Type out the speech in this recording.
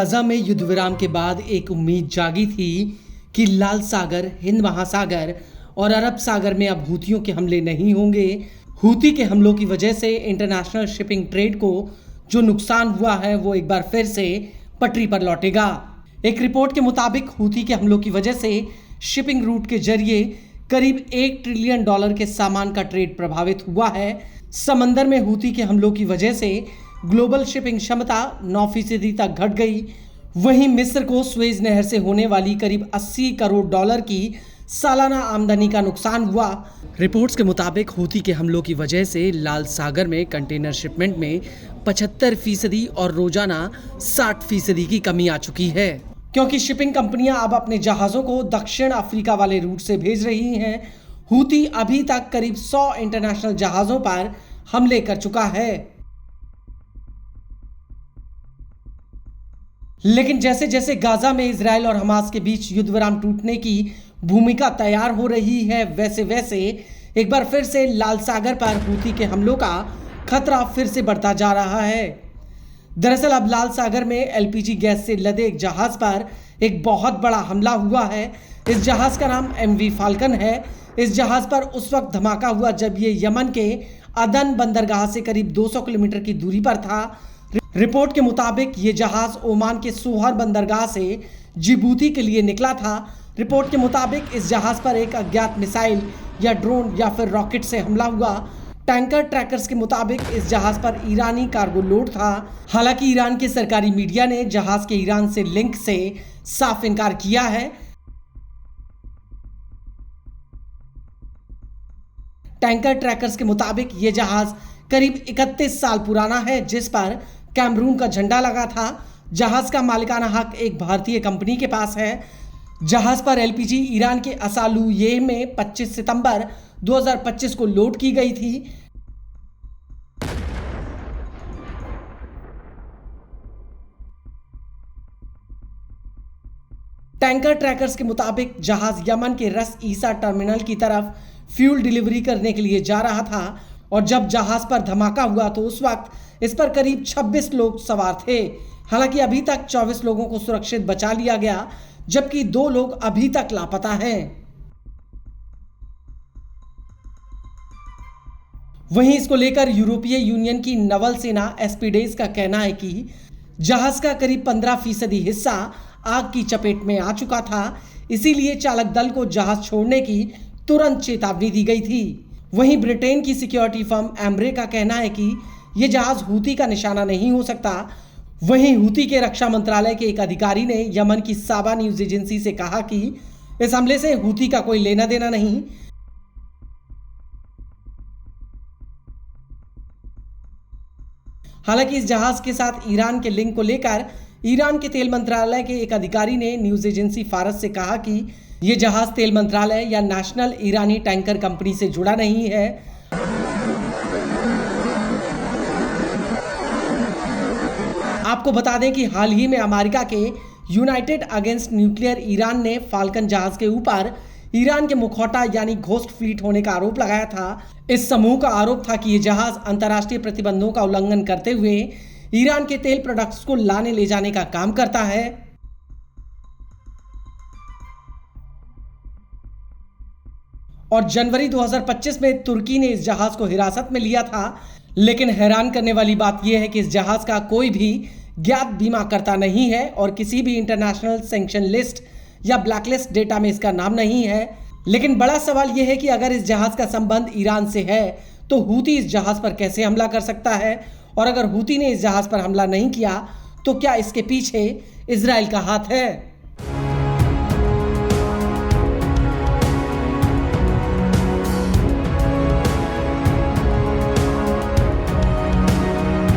Gaza में युद्ध विराम के बाद एक उम्मीद जागी थी कि लाल सागर, हिंद महासागर और अरब सागर में अब हूथियों के हमले नहीं होंगे। हूती के हमलों की वजह से इंटरनेशनल शिपिंग ट्रेड को जो नुकसान हुआ है वो एक बार फिर से पटरी पर लौटेगा। एक रिपोर्ट के मुताबिक हूती के हमलों की वजह से शिपिंग रूट के जरिए करीब $1 ट्रिलियन के सामान का ट्रेड प्रभावित हुआ है। समंदर में हूती के हमलों की वजह से ग्लोबल शिपिंग क्षमता 9% तक घट गई। वहीं मिस्र को स्वेज नहर से होने वाली करीब $80 करोड़ की सालाना आमदनी का नुकसान हुआ। रिपोर्ट्स के मुताबिक हूती के हमलों की वजह से लाल सागर में कंटेनर शिपमेंट में 75% और रोजाना 60% की कमी आ चुकी है, क्योंकि शिपिंग कंपनियां अब अपने जहाज़ों को दक्षिण अफ्रीका वाले रूट से भेज रही हैं। हूती अभी तक करीब 100 इंटरनेशनल जहाज़ों पर हमले कर चुका है। लेकिन जैसे जैसे गाजा में इजराइल और हमास के बीच युद्ध विराम टूटने की भूमिका तैयार हो रही है, वैसे वैसे एक बार फिर से लाल सागर पर हूती के हमलों का खतरा फिर से बढ़ता जा रहा है। दरअसल अब लाल सागर में एलपीजी गैस से लदे एक जहाज पर एक बहुत बड़ा हमला हुआ है। इस जहाज का नाम MV फाल्कन है। इस जहाज पर उस वक्त धमाका हुआ जब ये यमन के अदन बंदरगाह से करीब 200 किलोमीटर की दूरी पर था। रिपोर्ट के मुताबिक ये जहाज ओमान के सोहर बंदरगाह से जिबूती के लिए निकला था। रिपोर्ट के मुताबिक इस जहाज पर एक अज्ञात मिसाइल या ड्रोन या फिर रॉकेट से हमला हुआ। टैंकर ट्रैकर्स के मुताबिक इस जहाज पर ईरानी कार्गो लोड था। हालांकि ईरान के सरकारी मीडिया ने जहाज के ईरान से लिंक से साफ इनकार किया है। टैंकर ट्रैकर्स के मुताबिक ये जहाज करीब 31 साल पुराना है, जिस पर कैमरून का झंडा लगा था। जहाज का मालिकाना हक एक भारतीय कंपनी के पास है। जहाज पर एलपीजी ईरान के असालुये में 25 सितंबर 2025 को लोड की गई थी। टैंकर ट्रैकर्स के मुताबिक जहाज यमन के रस ईसा टर्मिनल की तरफ फ्यूल डिलीवरी करने के लिए जा रहा था और जब जहाज पर धमाका हुआ तो उस वक्त इस पर करीब 26 लोग सवार थे। हालांकि अभी तक 24 लोगों को सुरक्षित बचा लिया गया, जबकि 2 लोग अभी तक लापता हैं। वहीं इसको लेकर यूरोपीय यूनियन की नवल सेना एस्पिडेस का कहना है कि जहाज का करीब 15% हिस्सा आग की चपेट में आ चुका था, इसीलिए चालक दल को जहाज छोड़ने की तुरंत चेतावनी दी गई थी। वहीं ब्रिटेन की सिक्योरिटी फर्म एम्ब्रे का कहना है कि यह जहाज हूती का निशाना नहीं हो सकता। वहीं हूती के रक्षा मंत्रालय के एक अधिकारी ने यमन की साबा न्यूज एजेंसी से कहा कि इस हमले से हूती का कोई लेना देना नहीं। हालांकि इस जहाज के साथ ईरान के लिंक को लेकर ईरान के तेल मंत्रालय के एक अधिकारी ने न्यूज एजेंसी फारस से कहा कि यह जहाज तेल मंत्रालय या नेशनल ईरानी टैंकर कंपनी से जुड़ा नहीं है। आपको बता दें कि हाल ही में अमेरिका के यूनाइटेड अगेंस्ट न्यूक्लियर ईरान ने फाल्कन जहाज के ऊपर ईरान के मुखौटा यानी घोस्ट फ्लीट होने का आरोप लगाया था। इस समूह का आरोप था कि यह जहाज अंतर्राष्ट्रीय प्रतिबंधों का उल्लंघन करते हुए ईरान के तेल प्रोडक्ट्स को लाने ले जाने का काम करता है। और जनवरी 2025 में तुर्की ने इस जहाज को हिरासत में लिया था। लेकिन हैरान करने वाली बात यह है कि इस जहाज का कोई भी ज्ञात बीमा करता नहीं है और किसी भी इंटरनेशनल सैंक्शन लिस्ट या ब्लैकलिस्ट डेटा में इसका नाम नहीं है। लेकिन बड़ा सवाल यह है कि अगर इस जहाज का संबंध ईरान से है तो हूती इस जहाज पर कैसे हमला कर सकता है, और अगर हूती ने इस जहाज पर हमला नहीं किया तो क्या इसके पीछे इजराइल का हाथ है?